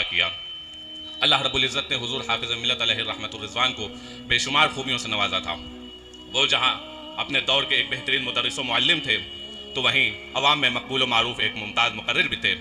किया। अल्लाह रब्बुल इज़्ज़त ने हुज़ूर हाफ़िज़ मिल्लत अलैहि रहमतुर रिज़वान को बेशुमार खूबियों से नवाजा था। वो जहाँ अपने दौर के एक बेहतरीन मुदर्रिस व मुअल्लिम थे, तो वहीं अवाम में मकबूल व मारूफ एक मुमताज़ मुकर्रिर भी थे।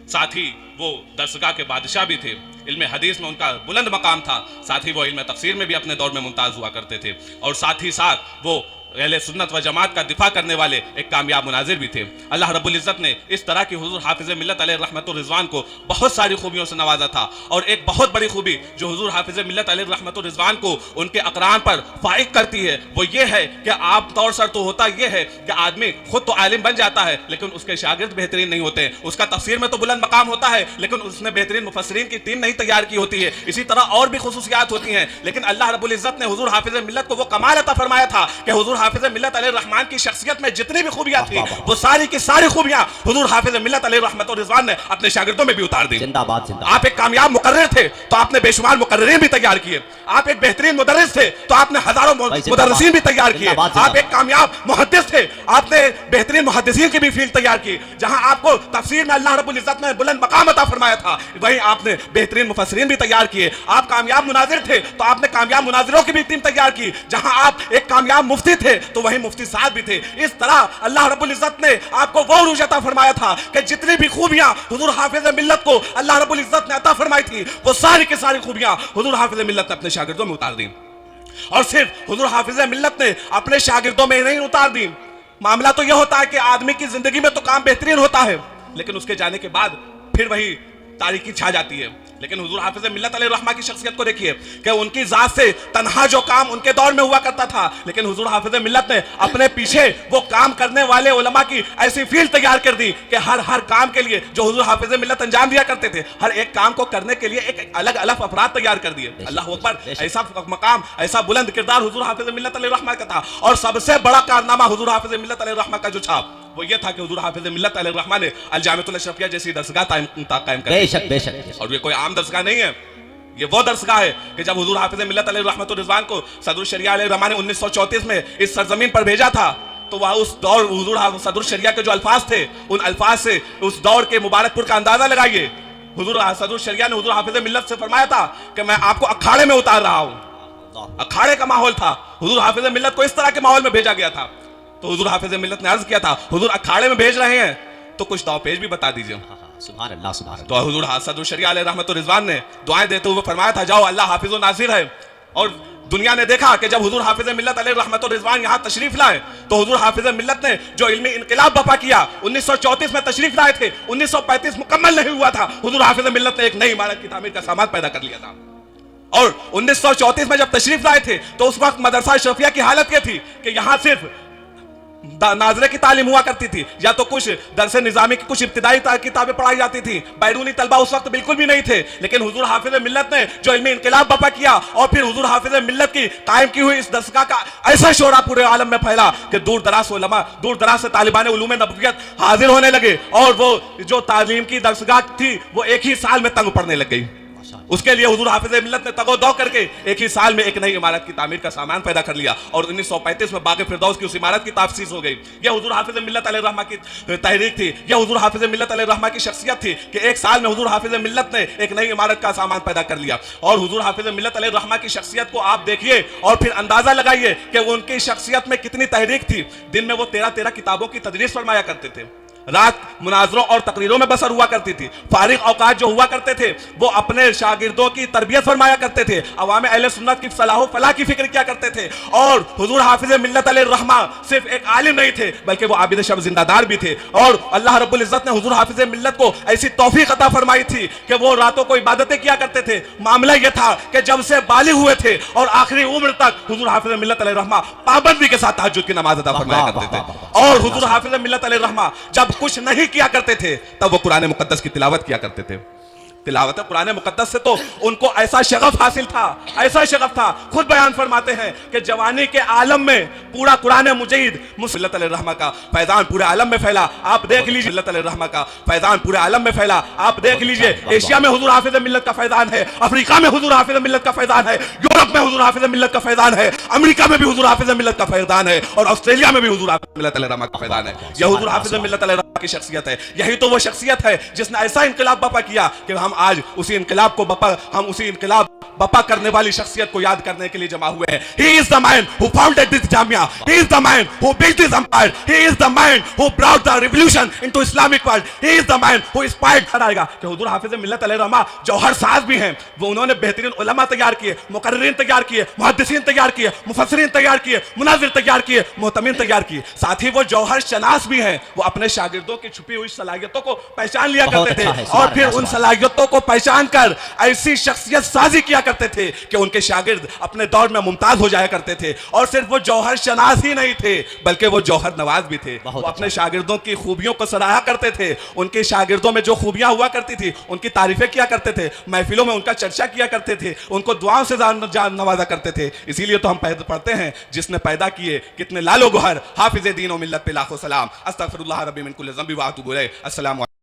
साथ ही वो दरसगाह के बादशाह भी थे। इल्म हदीस में उनका बुलंद मकाम था। साथ ही वो इल्म तफसीर में भी अपने दौर में मुमताज़ हुआ करते थे। और साथ ही साथ वो अहले सुन्नत व जमात का दिफा करने वाले एक कामयाब मुनाजिर भी थे। अल्लाह रब्बुल इज़्ज़त ने इस तरह की हुज़ूर हाफ़िज़ मिल्लत अलैहि रहमतुर रिज़वान को बहुत सारी खूबियों से नवाजा था। और एक बहुत बड़ी खूबी जो हुज़ूर हाफ़िज़ मिल्लत अलैहि रहमतुर रिज़वान को उनके अक़रान पर फ़ाइक़ करती है, वो ये है कि आप तौर सर तो होता ये है कि आदमी खुद तो आलिम बन जाता है, लेकिन उसके शागिर्द बेहतरीन नहीं होते। उसका तफसीर में तो बुलंद मकाम होता है, लेकिन उसने बेहतरीन मुफस्सिरीन की टीम नहीं तैयार की होती है। इसी तरह और भी खुसूसियात होती हैं, लेकिन अल्लाह रब्बुल इज़्ज़त ने हुज़ूर हाफ़िज़ मिल्लत को वो कमाल अता फरमाया था कि हुज़ूर हाफ़िज़ मिल्लत अलैहि रहमान की शख्सियत में जितनी भी खूबियां थी, वो सारी की सारी खूबियां हुज़ूर हाफ़िज़ मिल्लत अलैहि रहमतुर रिज़वान ने अपने शागिर्दों में भी उतार दी। जिंदाबाद जिंदाबाद। आप एक कामयाब मुकर्रिर थे तो आपने बेशुमार मुकर्रिरीन भी तैयार किए। आप एक बेहतरीन मुदर्रिस थे तो आपने हजारों मुदर्रिसीन भी तैयार किए। आप एक कामयाब मुहद्दिस थे, आपने बेहतरीन मुहद्दिसीन की भी फील्ड तैयार की। जहां आपको तफसीर में अल्लाह रब्बुल इज़्ज़त ने बुलंद मकाम अता फरमाया था, वहीं आपने बेहतरीन मुफस्सिरीन भी तैयार किए। आप कामयाब मुनाजिर थे तो आपने कामयाब मुनाजिरों की भी टीम तैयार की। जहां आप एक कामयाब मुफ्ती थे तो वहीं मुफ्ती साहब भी थे। इस तरह अल्लाह रब्बुल इज़्ज़त ने आपको वो उरूज अता फरमाया था कि जितनी भी खूबियां हुज़ूर हाफ़िज़ मिल्लत को अल्लाह रब्बुल इज़्ज़त ने अता फरमाई थी, वो सारी की सारी खूबियां हुज़ूर हाफ़िज़ मिल्लत ने अपने शागिर्दों में उतार दी। और सिर्फ हुज़ूर हाफ़िज़ मिल्लत ने अपने शागिर्दों में नहीं उतार दी। मामला तो यह होता है कि आदमी की जिंदगी में तो काम बेहतरीन होता है, लेकिन उसके जाने के बाद फिर वही तारीकी छा जाती है। लेकिन हुज़ूर हाफ़िज़ मिल्लत अलैहि रहमा की शख्सियत को देखिए कि उनकी ज़ात से तन्हा जो काम उनके दौर में हुआ करता था, लेकिन हुज़ूर हाफ़िज़ मिल्लत ने अपने पीछे वो काम करने वाले उलमा की ऐसी फील्ड तैयार कर दी कि हर काम के लिए जो हुज़ूर हाफ़िज़ मिल्लत अंजाम दिया करते थे, हर एक काम को करने के लिए एक अलग अलग अफराद तैयार कर दिए। अल्लाह अकबर, ऐसा मकाम, ऐसा बुलंद किरदार हुज़ूर हाफ़िज़ मिल्लत अलैहि रहमा का था। और सबसे बड़ा कारनामा हुज़ूर हाफ़िज़ मिल्लत अलैहि रहमा का जो था वो ये था कि हुज़ूर हाफ़िज़ मिल्लत अलैहि रहमा ने अल जामिअतुल अशरफिया जैसी दरसगाह कायम कर दी। बेशक बेशक। और ये कोई आम दरसगाह नहीं है, ये वो दरसगाह है कि जब हुज़ूर हाफ़िज़ मिल्लत अलैहि रहमतुर रिज़वान को सदरुल शरिया अलैहि रहमान ने 1934 में इस सरजमीन पर भेजा था, तो वह उस दौर हुज़ूर सदरुल शरिया के जो अल्फाज थे, उन अल्फाज से उस दौर के मुबारकपुर का अंदाजा लगाइए। हुज़ूर सदरुल शरिया ने हुज़ूर हाफ़िज़ मिल्लत से फरमाया था कि मैं आपको अखाड़े में उतार रहा हूँ। अखाड़े का माहौल था, हुज़ूर हाफ़िज़ मिल्लत को इस तरह के माहौल में भेजा गया था। तो हुज़ूर हाफ़िज़ मिल्लत ने अर्ज किया था, हुज़ूर अखाड़े में भेज रहे हैं तो कुछ दावपेच भी बता दीजिए। सुभान अल्लाह सुभान अल्लाह। तो हुज़ूर सदरुल शरिया अलैहि रहमतुर रिज़वान ने दुआएं देते हुए फरमाया था, जाओ अल्लाह हाफिज़ व नासिर है। और दुनिया ने देखा कि जब हुज़ूर हाफ़िज़ मिल्लत अलैहि रहमतुर रिज़वान यहाँ तशरीफ लाए, तो हुज़ूर हाफ़िज़ मिल्लत ने जो इल्मी इनकलाब बर्पा किया, 1934 में तशरीफ लाए थे, 1935 मुकम्मल नहीं हुआ था, हुज़ूर हाफ़िज़ मिल्लत ने एक नई इमारत की तामीर का सामान पैदा कर लिया था। और 1934 में जब तशरीफ लाए थे तो उस वक्त मदरसा शफिया की हालत ये थी कि यहाँ सिर्फ नाजरे की तालीम हुआ करती थी, या तो कुछ दरसे निज़ामी की कुछ इब्तिदाई किताबें पढ़ाई जाती थी। बैरूनी तलबा उस वक्त बिल्कुल भी नहीं थे। लेकिन हुज़ूर हाफ़िज़ मिल्लत ने जो इल्मी इनकलाब बर्पा किया और फिर हुज़ूर हाफ़िज़ मिल्लत की कायम की हुई इस दरसगाह का ऐसा शोरा पूरे आलम में फैला कि दूर दराज से उलमा, दूर दराज से तालिबान उलूम नबवियत हाजिर होने लगे। और वो जो तालीम की दरसगाह थी वो एक ही साल में तंग पड़ने लग गई। उसके लिए हुज़ूर हाफ़िज़ मिल्लत ने तगोदौ करके एक ही साल में एक नई इमारत की तामीर का सामान पैदा कर लिया और 1935 में बाग़ फिरदौस की उस इमारत की ताफ़सीस हो गई। यह हुज़ूर हाफ़िज़ मिल्लत अलैहि रहमा की तहरीक थी, यह हुज़ूर हाफ़िज़ मिल्लत अलैहि रहमा की शख्सियत थी कि एक साल में हुज़ूर हाफ़िज़ मिल्लत ने एक नई इमारत का सामान पैदा कर लिया। और हुज़ूर हाफ़िज़ मिल्लत अलैहि रहमा की शख्सियत को आप देखिए और फिर अंदाज़ा लगाइए कि उनकी शख्सियत में कितनी तहरीक थी। दिन में वो 13 किताबों की तदरीस फरमाया करते थे, रात मुनाजरों और तकरीरों में बसर हुआ करती थी। फारिग औकात जो हुआ करते थे वो अपने शागिर्दों की तरबियत फरमाया करते थे, अवाम अहले सुन्नत की सलाह फलाह की फिक्र किया करते थे। और हुज़ूर हाफ़िज़ मिल्लत अलैहि रहमा सिर्फ एक आलिम नहीं थे, बल्कि वो आबिद शब जिंदादार भी थे। और अल्लाह रब्बुल इज़्ज़त ने हुज़ूर हाफ़िज़ मिल्लत को ऐसी तौफीक अता फरमाई थी कि वो रातों को इबादतें किया करते थे। मामला यह था कि जब से बालिग हुए थे और आखिरी उम्र तक हुज़ूर हाफ़िज़ मिल्लत अलैहि रहमा पाबंदी के साथ तहज्जुद की नमाज अता फरमाया करते थे। और हुज़ूर हाफ़िज़ मिल्लत अलैहि रहमा जब कुछ नहीं किया करते थे तब वो कुरान मुक़द्दस की तिलावत किया करते थे। तिलावत कुरान मुक़द्दस से तो उनको ऐसा शगफ हासिल था, ऐसा शगफ था। खुद बयान फरमाते हैं कि जवानी के आलम में पूरा कुरान मुजीद मिल्लत अलैहि रहमा का फैज़ान पूरे आलम में फैला। आप देख लीजिए, मिल्लत अलैहि रहमा का फैज़ान पूरे आलम में फैला। आप देख लीजिए, एशिया में हुज़ूर हाफ़िज़ मिल्लत का फैज़ान है, अफ्रीका में हुज़ूर हाफ़िज़ मिल्लत का फैज़ान है, यूरोप में हुज़ूर हाफ़िज़ मिल्लत का फैज़ान है, अमेरिका में भी हुज़ूर हाफ़िज़ मिल्लत का फैज़ान है, और ऑस्ट्रेलिया में भी हुज़ूर हाफ़िज़ मिल्लत अलैहि रहमा का फैज़ान है। यह हुज़ूर हाफ़िज़ मिल्लत अलैहि रहमा की शख्सियत है। यही तो वो शख्सियत है जिसने ऐसा इनकलाब बर्पा किया कि हम हम आज उसी इनकलाब को बपा करने वाली शख्सियत को याद करने के लिए जमा हुए हैं। He is the man who founded this Jamia. He is the man who built this empire. He is the man who brought the revolution into Islamic world. He is the man who inspired आएगा कि हुजूर हाफिज मिल्लत अलैहिर्रहमा जौहर साज भी हैं। वो उन्होंने बेहतरीन उलमा तैयार किए, मुकर्रिरीन तैयार किए, मुहद्दिसीन तैयार किए, मुफस्सिरीन तैयार किए, मुनाजिर तैयार किए, मुहतमिन तैयार किए। साथ ही वो जौहर शनास भी हैं। वो अपने शागिर्दों की छुपी हुई सलाहियतों को पहचान लिया करते थे और फिर उन सलाहियतों को पहचान कर ऐसी शख्सियत साजी किया करते थे कि उनके शागिर्द अपने दौर में मुमताज हो जाया करते थे। और सिर्फ वो जौहर शनास ही नहीं थे बल्कि वो जौहर नवाज भी थे। वो अपने शागिर्दों की खूबियों को सराहा करते थे। उनके शागिर्दों में जो खूबियां हुआ करती थी उनकी तारीफें किया करते थे, महफिलों में उनका चर्चा किया करते थे, उनको दुआओं से नवाजा करते थे। इसीलिए तो हम पढ़ते हैं जिसने पैदा किए कितने लालो गुहर, हाफिज दीन और मिल्लत पे लाखों सलाम। अस्तगफिरुल्लाह रब्बी मिन कुल्लि ज़ंबि व अतूबु इलैह। अस्सलाम वालेकुम।